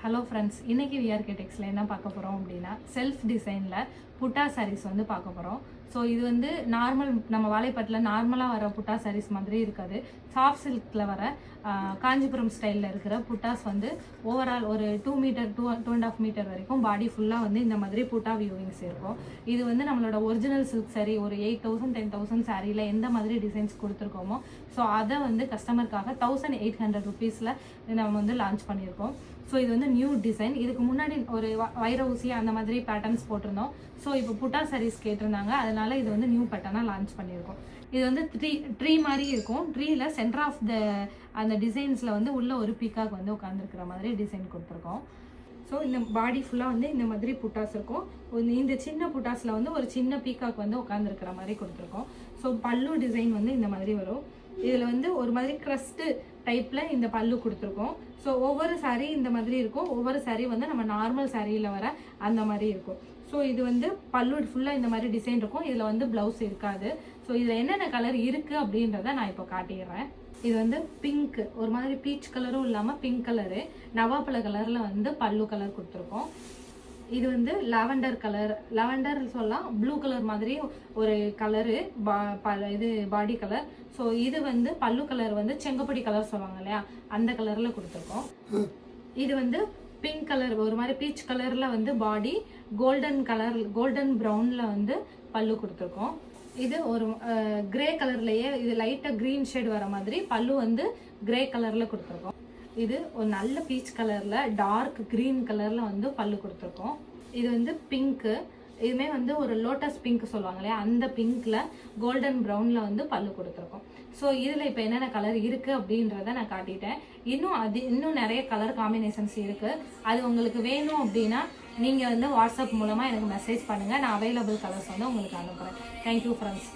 Hello friends, இன்றைக்கி VRK டெக்ஸில் என்ன பார்க்க போகிறோம் அப்படின்னா செல்ஃப் டிசைனில் புட்டா சாரீஸ் வந்து பார்க்க போகிறோம். ஸோ இது வந்து நார்மல் நம்ம வாழைப்பட்டில் நார்மலாக வர புட்டா சாரீஸ் மாதிரி இருக்காது. சாஃப்ட் சில்கில் வர காஞ்சிபுரம் ஸ்டைலில் இருக்கிற புட்டாஸ் வந்து ஓவரால் ஒரு 2 மீட்டர் 2.5 மீட்டர் வரைக்கும் பாடி ஃபுல்லாக வந்து இந்த மாதிரி புட்டா வியூவிங்ஸ் இருக்கும். இது வந்து நம்மளோட ஒரிஜினல் சில்க் சாரீ ஒரு 8,000 10,000 சாரியில் எந்த மாதிரி டிசைன்ஸ் கொடுத்துருக்கோமோ ஸோ அதை வந்து கஸ்டமருக்காக 1,800 ருபீஸில் நம்ம வந்து லான்ச் பண்ணியிருக்கோம். ஸோ இது வந்து நியூ டிசைன். இதுக்கு முன்னாடி ஒரு வைர ஊசி அந்த மாதிரி பேட்டர்ன்ஸ் போட்டிருந்தோம். ஸோ இப்போ புட்டா சாரீஸ் கேட்டிருந்தாங்க, அதனால இது வந்து நியூ பேட்டர்னாக லான்ச் பண்ணியிருக்கோம். இது வந்து ட்ரீ மாதிரி இருக்கும். ட்ரீல சென்டர் ஆஃப் த அந்த டிசைன்ஸில் வந்து உள்ள ஒரு பீக்காக் வந்து உட்காந்துருக்கிற மாதிரி டிசைன் கொடுத்துருக்கோம். ஸோ இந்த பாடி ஃபுல்லாக வந்து இந்த மாதிரி புட்டாஸ் இருக்கும். இந்த சின்ன புட்டாஸில் வந்து ஒரு சின்ன பீக்காக் வந்து உட்காந்துருக்கிற மாதிரி கொடுத்துருக்கோம். ஸோ பல்லு டிசைன் வந்து இந்த மாதிரி வரும். இதில் வந்து ஒரு மாதிரி க்ரஸ்ட்டு டைப்பில் இந்த பல்லு கொடுத்துருக்கோம். ஸோ ஒவ்வொரு சாரீ இந்த மாதிரி இருக்கும். ஒவ்வொரு சாரீ வந்து நம்ம நார்மல் சாரியில் வர அந்த மாதிரி இருக்கும். ஸோ இது வந்து பல்லு ஃபுல்லாக இந்த மாதிரி டிசைன் இருக்கும். இதில் வந்து ப்ளவுஸ் இருக்காது. ஸோ இதில் என்னென்ன கலர் இருக்குது அப்படின்றத நான் இப்போ காட்டிடுறேன். இது வந்து பிங்க், ஒரு மாதிரி பீச் கலரும் இல்லாமல் பிங்க் கலரு, நவாப்பழ கலரில் வந்து பல்லு கலர் கொடுத்துருக்கோம். இது வந்து லாவெண்டர் கலர், லாவெண்டர் சொல்லலாம், ப்ளூ கலர் மாதிரி ஒரு கலரு இது பாடி கலர். ஸோ இது வந்து பல்லு கலர் வந்து செங்கப்படி கலர் சொல்லுவாங்க இல்லையா, அந்த கலரில் கொடுத்துருக்கோம். இது வந்து பிங்க் கலர், ஒரு மாதிரி பீச் கலரில் வந்து பாடி, கோல்டன் ப்ரௌனில் வந்து பல்லு கொடுத்துருக்கோம். இது ஒரு கிரே கலர்லேயே, இது லைட்டாக க்ரீன் ஷேட் வர மாதிரி பல்லு வந்து கிரே கலரில் கொடுத்துருக்கோம். இது ஒரு நல்ல பீச் கலரில் டார்க் க்ரீன் கலரில் வந்து பல்லு கொடுத்துருக்கோம். இது வந்து பிங்க்கு, இதுவுமே வந்து ஒரு லோட்டஸ் பிங்க் சொல்லுவாங்க இல்லையா, அந்த பிங்க்கில் கோல்டன் ப்ரௌனில் வந்து பல்லு கொடுத்துருக்கோம். ஸோ இதில் இப்போ என்னென்ன கலர் இருக்குது அப்படின்றத நான் காட்டிட்டேன். இன்னும் நிறைய கலர் காம்பினேஷன்ஸ் இருக்குது. அது உங்களுக்கு வேணும் அப்படின்னா நீங்கள் வந்து வாட்ஸ்அப் மூலமாக எனக்கு மெசேஜ் பண்ணுங்கள். நான் அவைலபிள் கலர்ஸ் வந்து உங்களுக்கு அனுப்புகிறேன். Thank you friends.